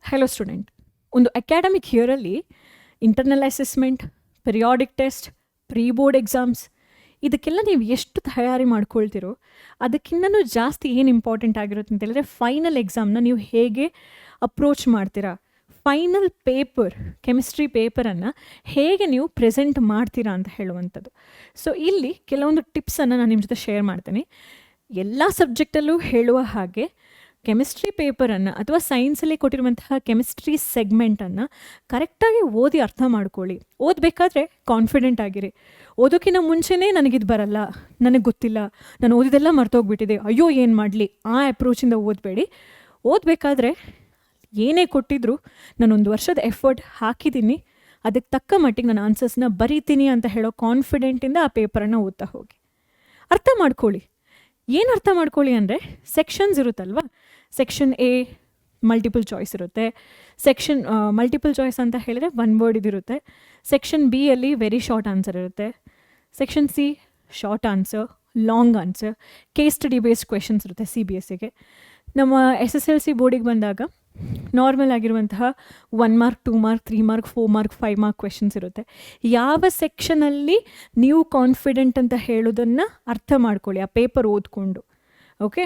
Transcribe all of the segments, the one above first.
Hello student, ಒಂದು academic ಇಯರಲ್ಲಿ internal assessment, periodic test, pre board exams ಇದಕ್ಕೆಲ್ಲ ನೀವು ಎಷ್ಟು ತಯಾರಿ ಮಾಡ್ಕೊಳ್ತೀರೋ ಅದಕ್ಕಿಂತನೂ ಜಾಸ್ತಿ ಏನು ಇಂಪಾರ್ಟೆಂಟ್ ಆಗಿರುತ್ತೆ ಅಂತ ಹೇಳಿದ್ರೆ ಫೈನಲ್ ಎಕ್ಸಾಮ್ನ ನೀವು ಹೇಗೆ ಅಪ್ರೋಚ್ ಮಾಡ್ತೀರಾ, ಫೈನಲ್ ಪೇಪರ್ ಕೆಮಿಸ್ಟ್ರಿ ಪೇಪರನ್ನು ಹೇಗೆ ನೀವು ಪ್ರೆಸೆಂಟ್ ಮಾಡ್ತೀರಾ ಅಂತ ಹೇಳುವಂಥದ್ದು. ಸೊ ಇಲ್ಲಿ ಕೆಲವೊಂದು ಟಿಪ್ಸನ್ನು ನಾನು ನಿಮ್ಮ ಜೊತೆ ಶೇರ್ ಮಾಡ್ತೀನಿ. ಎಲ್ಲ ಸಬ್ಜೆಕ್ಟಲ್ಲೂ ಹೇಳುವ ಹಾಗೆ ಕೆಮಿಸ್ಟ್ರಿ ಪೇಪರನ್ನು ಅಥವಾ ಸೈನ್ಸಲ್ಲಿ ಕೊಟ್ಟಿರುವಂತಹ ಕೆಮಿಸ್ಟ್ರಿ ಸೆಗ್ಮೆಂಟನ್ನು ಕರೆಕ್ಟಾಗಿ ಓದಿ ಅರ್ಥ ಮಾಡ್ಕೊಳ್ಳಿ. ಓದಬೇಕಾದ್ರೆ ಕಾನ್ಫಿಡೆಂಟ್ ಆಗಿರಿ. ಓದೋಕ್ಕಿಂತ ಮುಂಚೆನೇ ನನಗಿದು ಬರಲ್ಲ, ನನಗೆ ಗೊತ್ತಿಲ್ಲ, ನಾನು ಓದಿದೆಲ್ಲ ಮರ್ತೋಗ್ಬಿಟ್ಟಿದೆ, ಅಯ್ಯೋ ಏನು ಮಾಡಲಿ, ಆ ಅಪ್ರೋಚಿಂದ ಓದಬೇಡಿ. ಓದಬೇಕಾದ್ರೆ ಏನೇ ಕೊಟ್ಟಿದ್ರು ನಾನೊಂದು ವರ್ಷದ ಎಫರ್ಟ್ ಹಾಕಿದ್ದೀನಿ, ಅದಕ್ಕೆ ತಕ್ಕ ಮಟ್ಟಿಗೆ ನಾನು ಆನ್ಸರ್ಸ್ನ ಬರೀತೀನಿ ಅಂತ ಹೇಳೋ ಕಾನ್ಫಿಡೆಂಟಿಂದ ಆ ಪೇಪರನ್ನು ಓದ್ತಾ ಹೋಗಿ. ಅರ್ಥ ಮಾಡ್ಕೊಳ್ಳಿ. ಏನು ಅರ್ಥ ಮಾಡ್ಕೊಳ್ಳಿ ಅಂದರೆ ಸೆಕ್ಷನ್ಸ್ ಇರುತ್ತಲ್ವ, ಸೆಕ್ಷನ್ ಎ ಮಲ್ಟಿಪಲ್ ಚಾಯ್ಸ್ ಇರುತ್ತೆ, ಸೆಕ್ಷನ್ ಮಲ್ಟಿಪಲ್ ಚಾಯ್ಸ್ ಅಂತ ಹೇಳಿದ್ರೆ ಒನ್ ವರ್ಡ್ ಇದಿರುತ್ತೆ, ಸೆಕ್ಷನ್ ಬಿ ಅಲ್ಲಿ ವೆರಿ ಶಾರ್ಟ್ ಆನ್ಸರ್ ಇರುತ್ತೆ, section C short answer, long answer, case study based questions ಇರುತ್ತೆ CBSEಗೆ. ನಮ್ಮ SSLC ಬೋರ್ಡಿಗೆ ಬಂದಾಗ ನಾರ್ಮಲ್ ಆಗಿರುವಂತಹ 1 mark, 2 mark, 3 mark, 4 mark, 5 mark questions ಇರುತ್ತೆ. ಯಾವ ಸೆಕ್ಷನಲ್ಲಿ ನೀವು ಕಾನ್ಫಿಡೆಂಟ್ ಅಂತ ಹೇಳೋದನ್ನು ಅರ್ಥ ಮಾಡ್ಕೊಳ್ಳಿ ಆ ಪೇಪರ್ ಓದ್ಕೊಂಡು. Okay,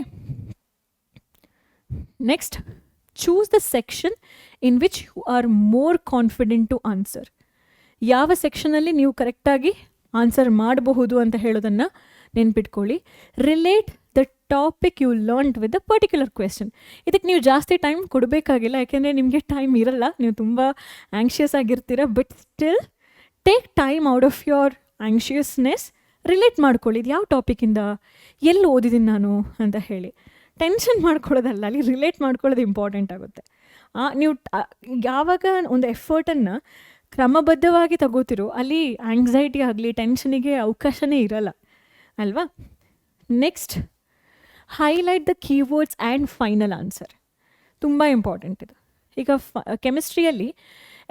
next choose the section in which you are more confident to answer. ಯಾವ ಸೆಕ್ಷನಲ್ಲಿ ನೀವು ಕರೆಕ್ಟಾಗಿ ಆನ್ಸರ್ ಮಾಡಬಹುದು ಅಂತ ಹೇಳೋದನ್ನು ನೆನ್ಪಿಟ್ಕೊಳ್ಳಿ. Relate the topic you learned with the particular question. ಇದಕ್ಕೆ ನೀವು ಜಾಸ್ತಿ ಟೈಮ್ ಕೊಡಬೇಕಾಗಿಲ್ಲ, ಯಾಕೆಂದರೆ ನಿಮಗೆ ಟೈಮ್ ಇರಲ್ಲ, ನೀವು ತುಂಬ ಆ್ಯಂಕ್ಷಿಯಸ್ ಆಗಿರ್ತೀರ. But still take time out of your anxiousness. Relate ಮಾಡ್ಕೊಳ್ಳಿ, ಇದು ಯಾವ ಟಾಪಿಕಿಂದ, ಎಲ್ಲಿ ಓದಿದ್ದೀನಿ ನಾನು ಅಂತ ಹೇಳಿ. ಟೆನ್ಷನ್ ಮಾಡ್ಕೊಳ್ಳೋದಲ್ಲ, ಅಲ್ಲಿ ರಿಲೇಟ್ ಮಾಡ್ಕೊಳ್ಳೋದು ಇಂಪಾರ್ಟೆಂಟ್ ಆಗುತ್ತೆ. ನೀವು ಯಾವಾಗ ಒಂದು ಎಫರ್ಟನ್ನು ಕ್ರಮಬದ್ಧವಾಗಿ ತಗೋತಿರೋ ಅಲ್ಲಿ ಆಂಗ್ಸೈಟಿ ಆಗಲಿ ಟೆನ್ಷನಿಗೆ ಅವಕಾಶನೇ ಇರಲ್ಲ ಅಲ್ವಾ. Next, highlight the keywords and final answer. ತುಂಬ ಇಂಪಾರ್ಟೆಂಟ್ ಇದು. ಈಗ ಕೆಮಿಸ್ಟ್ರಿಯಲ್ಲಿ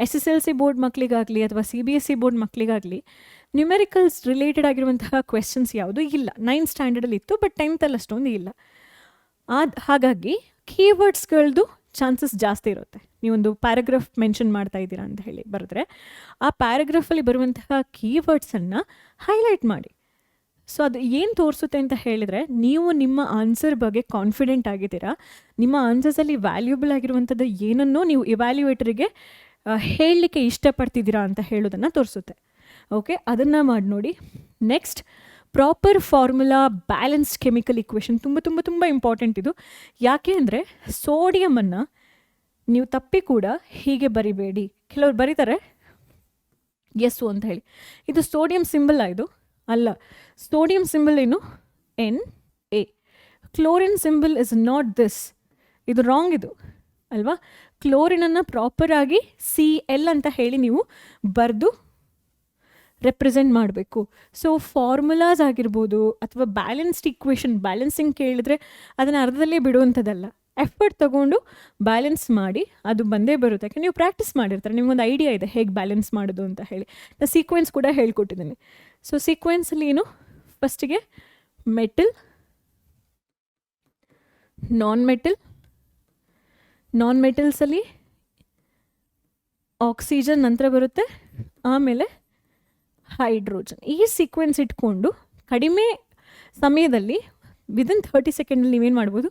SSLC ಬೋರ್ಡ್ ಮಕ್ಕಳಿಗಾಗಲಿ ಅಥವಾ CBSE ಬೋರ್ಡ್ ಮಕ್ಕಳಿಗಾಗಲಿ ನ್ಯೂಮೆರಿಕಲ್ಸ್ ರಿಲೇಟೆಡ್ ಆಗಿರುವಂತಹ ಕ್ವೆಶನ್ಸ್ ಯಾವುದು ಇಲ್ಲ. 9th ಸ್ಟ್ಯಾಂಡರ್ಡಲ್ಲಿ ಇತ್ತು, ಬಟ್ 10th ಅಷ್ಟೊಂದು ಇಲ್ಲ. ಹಾಗಾಗಿ ಕೀವರ್ಡ್ಸ್ಗಳದ್ದು ಚಾನ್ಸಸ್ ಜಾಸ್ತಿ ಇರುತ್ತೆ. ನೀವೊಂದು ಪ್ಯಾರಾಗ್ರಾಫ್ ಮೆನ್ಷನ್ ಮಾಡ್ತಾ ಇದ್ದೀರಾ ಅಂತ ಹೇಳಿ ಬರೆದ್ರೆ ಆ ಪ್ಯಾರಾಗ್ರಾಫಲ್ಲಿ ಬರುವಂತಹ ಕೀವರ್ಡ್ಸನ್ನು ಹೈಲೈಟ್ ಮಾಡಿ. ಸೊ ಅದು ಏನು ತೋರಿಸುತ್ತೆ ಅಂತ ಹೇಳಿದರೆ ನೀವು ನಿಮ್ಮ ಆನ್ಸರ್ ಬಗ್ಗೆ ಕಾನ್ಫಿಡೆಂಟ್ ಆಗಿದ್ದೀರಾ, ನಿಮ್ಮ ಆನ್ಸರ್ಸಲ್ಲಿ ವ್ಯಾಲ್ಯೂಬಲ್ ಆಗಿರುವಂಥದ್ದು ಏನನ್ನೋ ನೀವು ಇವ್ಯಾಲ್ಯೂಯೇಟರಿಗೆ ಹೇಳಲಿಕ್ಕೆ ಇಷ್ಟಪಡ್ತಿದ್ದೀರಾ ಅಂತ ಹೇಳೋದನ್ನು ತೋರಿಸುತ್ತೆ. ಓಕೆ, ಅದನ್ನು ಮಾಡಿ ನೋಡಿ. Next, proper formula, balanced chemical equation ತುಂಬ ತುಂಬ ತುಂಬ ಇಂಪಾರ್ಟೆಂಟ್ ಇದು. ಯಾಕೆ ಅಂದರೆ ಸೋಡಿಯಮನ್ನು ನೀವು ತಪ್ಪಿ ಕೂಡ ಹೀಗೆ ಬರಿಬೇಡಿ. ಕೆಲವ್ರು ಬರೀತಾರೆ ಎಸ್ ಅಂತ ಹೇಳಿ, ಇದು ಸೋಡಿಯಂ ಸಿಂಬಲ್ ಇದು ಅಲ್ಲ. ಸೋಡಿಯಂ ಸಿಂಬಲ್ ಏನು Na. Chlorine symbol is not this. ಇದು ರಾಂಗ್ ಇದು ಅಲ್ವಾ. ಕ್ಲೋರಿನನ್ನು ಪ್ರಾಪರಾಗಿ Cl ಅಂತ ಹೇಳಿ ನೀವು ಬರೆದು ರೆಪ್ರೆಸೆಂಟ್ ಮಾಡಬೇಕು. ಸೊ ಫಾರ್ಮುಲಾಸ್ ಆಗಿರ್ಬೋದು ಅಥವಾ ಬ್ಯಾಲೆನ್ಸ್ಡ್ ಇಕ್ವೇಷನ್, ಬ್ಯಾಲೆನ್ಸಿಂಗ್ ಕೇಳಿದ್ರೆ ಅದನ್ನು ಅರ್ಧದಲ್ಲೇ ಬಿಡುವಂಥದ್ದಲ್ಲ. ಎಫರ್ಟ್ ತೊಗೊಂಡು ಬ್ಯಾಲೆನ್ಸ್ ಮಾಡಿ ಅದು ಬಂದೇ ಬರುತ್ತೆ. ಯಾಕೆ ನೀವು ಪ್ರಾಕ್ಟೀಸ್ ಮಾಡಿರ್ತಾರೆ, ನಿಮ್ಗೊಂದು ಐಡಿಯಾ ಇದೆ ಹೇಗೆ ಬ್ಯಾಲೆನ್ಸ್ ಮಾಡೋದು ಅಂತ ಹೇಳಿ. ನಾನು ಸೀಕ್ವೆನ್ಸ್ ಕೂಡ ಹೇಳ್ಕೊಟ್ಟಿದ್ದೀನಿ. ಸೊ ಸೀಕ್ವೆನ್ಸಲ್ಲಿ ಏನು, ಫಸ್ಟಿಗೆ ಮೆಟಲ್, ನಾನ್ ಮೆಟಲ್ಸಲ್ಲಿ ಆಕ್ಸಿಜನ್ ನಂತರ ಬರುತ್ತೆ, ಆಮೇಲೆ ಹೈಡ್ರೋಜನ್. ಈ ಸೀಕ್ವೆನ್ಸ್ ಇಟ್ಕೊಂಡು ಕಡಿಮೆ ಸಮಯದಲ್ಲಿ ವಿದಿನ್ 30 ಸೆಕೆಂಡಲ್ಲಿ ನೀವೇನು ಮಾಡ್ಬೋದು,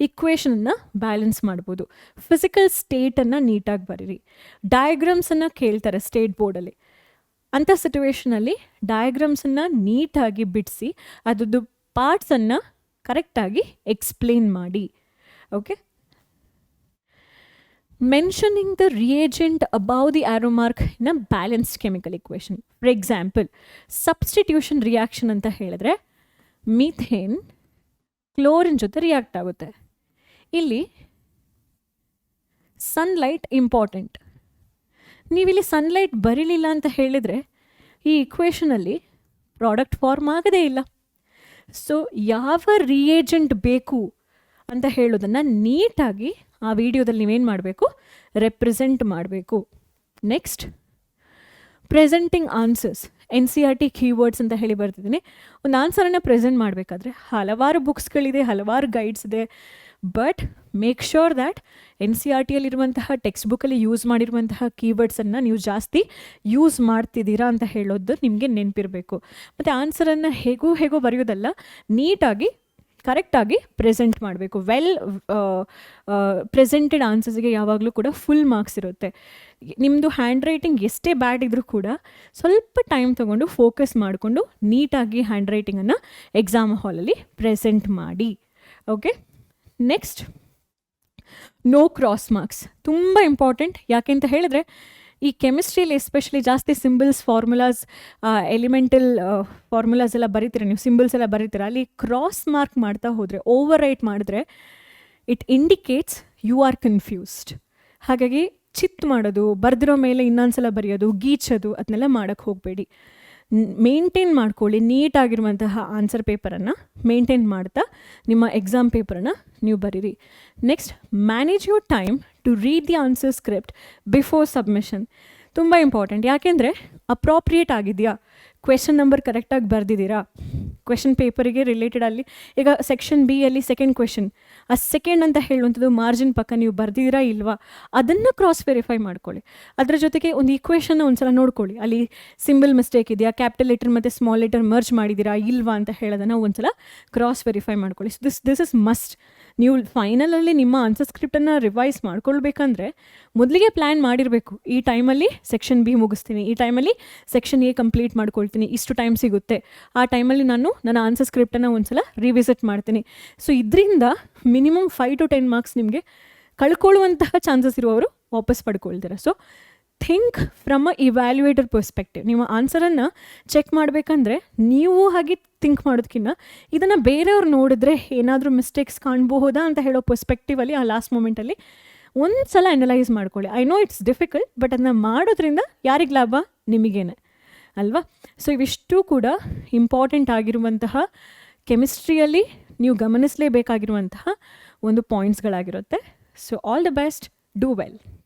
ಇಕ್ವೇಷನನ್ನು ಬ್ಯಾಲೆನ್ಸ್ ಮಾಡ್ಬೋದು. ಫಿಸಿಕಲ್ ಸ್ಟೇಟನ್ನು ನೀಟಾಗಿ ಬರೀರಿ. ಡಯಾಗ್ರಾಮ್ಸನ್ನು ಕೇಳ್ತಾರೆ ಸ್ಟೇಟ್ ಬೋರ್ಡಲ್ಲಿ. ಅಂಥ ಸಿಚುವೇಷನಲ್ಲಿ ಡಯಾಗ್ರಾಮ್ಸನ್ನು ನೀಟಾಗಿ ಬಿಡಿಸಿ ಅದರದ್ದು ಪಾರ್ಟ್ಸನ್ನು ಕರೆಕ್ಟಾಗಿ ಎಕ್ಸ್ಪ್ಲೇನ್ ಮಾಡಿ. Okay, mentioning the reagent above the arrow mark in a balanced chemical equation. For example, substitution reaction ಅಂತ ಹೇಳಿದ್ರೆ ಮೀಥೇನ್ ಕ್ಲೋರಿನ್ ಜೊತೆ ರಿಯಾಕ್ಟ್ ಆಗುತ್ತೆ. ಇಲ್ಲಿ ಸನ್ಲೈಟ್ ಇಂಪಾರ್ಟೆಂಟ್. ನೀವಿಲ್ಲಿ ಸನ್ಲೈಟ್ ಬರೀಲಿಲ್ಲ ಅಂತ ಹೇಳಿದರೆ ಈ ಇಕ್ವೇಷನಲ್ಲಿ ಪ್ರಾಡಕ್ಟ್ ಫಾರ್ಮ್ ಆಗದೇ ಇಲ್ಲ. ಸೊ ಯಾವ ರಿಯೇಜೆಂಟ್ ಬೇಕು ಅಂತ ಹೇಳೋದನ್ನು ನೀಟಾಗಿ ಆ ವಿಡಿಯೋದಲ್ಲಿ ನೀವೇನು ಮಾಡಬೇಕು, ರೆಪ್ರೆಸೆಂಟ್ ಮಾಡಬೇಕು. Next, presenting answers. NCERT keywords ಅಂತ ಹೇಳಿ ಬರ್ತಿದ್ದೀನಿ. ಒಂದು ಆನ್ಸರನ್ನು ಪ್ರೆಸೆಂಟ್ ಮಾಡಬೇಕಾದ್ರೆ ಹಲವಾರು ಬುಕ್ಸ್ಗಳಿದೆ, ಹಲವಾರು ಗೈಡ್ಸ್ ಇದೆ, ಬಟ್ ಮೇಕ್ ಶ್ಯೂರ್ ದ್ಯಾಟ್ NCERT-ಯಲ್ಲಿರುವಂತಹ ಟೆಕ್ಸ್ಟ್ ಬುಕ್ಕಲ್ಲಿ ಯೂಸ್ ಮಾಡಿರುವಂತಹ ಕೀವರ್ಡ್ಸನ್ನು ನೀವು ಜಾಸ್ತಿ ಯೂಸ್ ಮಾಡ್ತಿದ್ದೀರಾ ಅಂತ ಹೇಳೋದು ನಿಮಗೆ ನೆನಪಿರಬೇಕು. ಮತ್ತು ಆನ್ಸರನ್ನು ಹೇಗೋ ಬರೆಯೋದಲ್ಲ, ನೀಟಾಗಿ ಕರೆಕ್ಟಾಗಿ ಪ್ರೆಸೆಂಟ್ ಮಾಡಬೇಕು. ಪ್ರೆಸೆಂಟೆಡ್ ಆನ್ಸರ್ಸ್ಗೆ ಯಾವಾಗಲೂ ಕೂಡ ಫುಲ್ ಮಾರ್ಕ್ಸ್ ಇರುತ್ತೆ. ನಿಮ್ಮದು ಹ್ಯಾಂಡ್ ರೈಟಿಂಗ್ ಎಷ್ಟೇ ಬ್ಯಾಡ್ ಇದ್ದರೂ ಕೂಡ ಸ್ವಲ್ಪ ಟೈಮ್ ತೊಗೊಂಡು ಫೋಕಸ್ ಮಾಡಿಕೊಂಡು ನೀಟಾಗಿ ಹ್ಯಾಂಡ್ ರೈಟಿಂಗನ್ನು ಎಕ್ಸಾಮ್ ಹಾಲಲ್ಲಿ ಪ್ರೆಸೆಂಟ್ ಮಾಡಿ. Okay, next no cross marks. ತುಂಬ ಇಂಪಾರ್ಟೆಂಟ್. ಯಾಕೆ ಅಂತ ಹೇಳಿದ್ರೆ ಈ ಕೆಮಿಸ್ಟ್ರಿಯಲ್ಲಿ ಎಸ್ಪೆಷಲಿ ಜಾಸ್ತಿ ಸಿಂಬಲ್ಸ್, ಫಾರ್ಮುಲಾಸ್, ಎಲಿಮೆಂಟಲ್ ಫಾರ್ಮುಲಾಸ್ ಎಲ್ಲ ಬರೀತೀರ ನೀವು, ಸಿಂಬಲ್ಸ್ ಎಲ್ಲ ಬರೀತೀರ. ಅಲ್ಲಿ ಕ್ರಾಸ್ ಮಾರ್ಕ್ ಮಾಡ್ತಾ ಹೋದರೆ, ಓವರ್ ರೈಟ್ ಮಾಡಿದ್ರೆ it indicates you are confused. ಹಾಗಾಗಿ ಚಿತ್ ಮಾಡೋದು, ಬರೆದಿರೋ ಮೇಲೆ ಇನ್ನೊಂದ್ಸಲ ಬರೆಯೋದು, ಗೀಚೋದು ಅದನ್ನೆಲ್ಲ ಮಾಡೋಕ್ಕೆ ಹೋಗಬೇಡಿ. ಮೇಂಟೈನ್ ಮಾಡ್ಕೊಳ್ಳಿ. ನೀಟಾಗಿರುವಂತಹ ಆನ್ಸರ್ ಪೇಪರನ್ನು ಮೇಂಟೈನ್ ಮಾಡ್ತಾ ನಿಮ್ಮ ಎಕ್ಸಾಮ್ ಪೇಪರನ್ನು ನೀವು ಬರೀರಿ. Next, manage your time to read the answer script before submission. ತುಂಬ ಇಂಪಾರ್ಟೆಂಟ್. ಯಾಕೆಂದರೆ ಅಪ್ರಾಪ್ರಿಯೇಟ್ ಆಗಿದೆಯಾ, ಕ್ವೆಶನ್ ನಂಬರ್ ಕರೆಕ್ಟಾಗಿ ಬರೆದಿದ್ದೀರಾ, ಕ್ವೆಶನ್ ಪೇಪರಿಗೆ ರಿಲೇಟೆಡ್ ಅಲ್ಲಿ ಈಗ ಸೆಕ್ಷನ್ ಬಿ ಅಲ್ಲಿ ಸೆಕೆಂಡ್ ಕ್ವೆಶನ್, ಆ ಸೆಕೆಂಡ್ ಅಂತ ಹೇಳುವಂಥದ್ದು ಮಾರ್ಜಿನ್ ಪಕ್ಕ ನೀವು ಬರ್ದಿದ್ದೀರಾ ಇಲ್ವಾ, ಅದನ್ನು ಕ್ರಾಸ್ ವೆರಿಫೈ ಮಾಡ್ಕೊಳ್ಳಿ. ಅದರ ಜೊತೆಗೆ ಒಂದು ಈಕ್ವೇಷನ್ನ ಒಂದು ಸಲ ನೋಡ್ಕೊಳ್ಳಿ, ಅಲ್ಲಿ ಸಿಂಬಲ್ ಮಿಸ್ಟೇಕ್ ಇದೆಯಾ, ಕ್ಯಾಪಿಟಲ್ ಲೆಟರ್ ಮತ್ತು ಸ್ಮಾಲ್ ಲೆಟರ್ ಮರ್ಜ್ ಮಾಡಿದ್ದೀರಾ ಇಲ್ವಾ ಅಂತ ಹೇಳೋದನ್ನು ಒಂದು ಸಲ ಕ್ರಾಸ್ ವೆರಿಫೈ ಮಾಡ್ಕೊಳ್ಳಿ. This is must. ನೀವು ಫೈನಲಲ್ಲಿ ನಿಮ್ಮ ಆನ್ಸರ್ ಸ್ಕ್ರಿಪ್ಟನ್ನು ರಿವೈಸ್ ಮಾಡ್ಕೊಳ್ಬೇಕಂದ್ರೆ ಮೊದಲಿಗೆ ಪ್ಲ್ಯಾನ್ ಮಾಡಿರಬೇಕು. ಈ ಟೈಮಲ್ಲಿ ಸೆಕ್ಷನ್ ಬಿ ಮುಗಿಸ್ತೀನಿ, ಈ ಟೈಮಲ್ಲಿ ಸೆಕ್ಷನ್ ಎ ಕಂಪ್ಲೀಟ್ ಮಾಡ್ಕೊಳ್ತೀನಿ, ಇಷ್ಟು ಟೈಮ್ ಸಿಗುತ್ತೆ, ಆ ಟೈಮಲ್ಲಿ ನಾನು ನನ್ನ ಆನ್ಸರ್ ಸ್ಕ್ರಿಪ್ಟನ್ನು ಒಂದು ಸಲ ರಿವಿಸಿಟ್ ಮಾಡ್ತೀನಿ. ಸೊ ಇದರಿಂದ ಮಿನಿಮಮ್ 5 to 10 ಮಾರ್ಕ್ಸ್ ನಿಮಗೆ ಕಳ್ಕೊಳ್ಳುವಂತಹ ಚಾನ್ಸಸ್ ಇರುವವರು ವಾಪಸ್ ಪಡ್ಕೊಳ್ತಾರೆ. So think from a evaluator perspective. ನೀವು ಆನ್ಸರನ್ನು ಚೆಕ್ ಮಾಡಬೇಕಂದ್ರೆ ನೀವು ಹಾಗೆ ಥಿಂಕ್ ಮಾಡೋದಕ್ಕಿಂತ ಇದನ್ನು ಬೇರೆಯವ್ರು ನೋಡಿದ್ರೆ ಏನಾದರೂ ಮಿಸ್ಟೇಕ್ಸ್ ಕಾಣಬಹುದಾ ಅಂತ ಹೇಳೋ ಪರ್ಸ್ಪೆಕ್ಟಿವಲ್ಲಿ ಆ ಲಾಸ್ಟ್ ಮೂಮೆಂಟಲ್ಲಿ ಒಂದು ಸಲ ಅನಲೈಸ್ ಮಾಡ್ಕೊಳ್ಳಿ. I know it's difficult, but ಅದನ್ನ ಮಾಡೋದ್ರಿಂದ ಯಾರಿಗೆ ಲಾಭ? ನಿಮಗೇನೆ ಅಲ್ವಾ? ಸೊ ಇವಿಷ್ಟು ಕೂಡ ಇಂಪಾರ್ಟೆಂಟ್ ಆಗಿರುವಂತಹ ಕೆಮಿಸ್ಟ್ರಿಯಲ್ಲಿ ನೀವು ಗಮನಿಸಲೇಬೇಕಾಗಿರುವಂತಹ ಒಂದು ಪಾಯಿಂಟ್ಸ್ಗಳಾಗಿರುತ್ತೆ. So all the best, do well.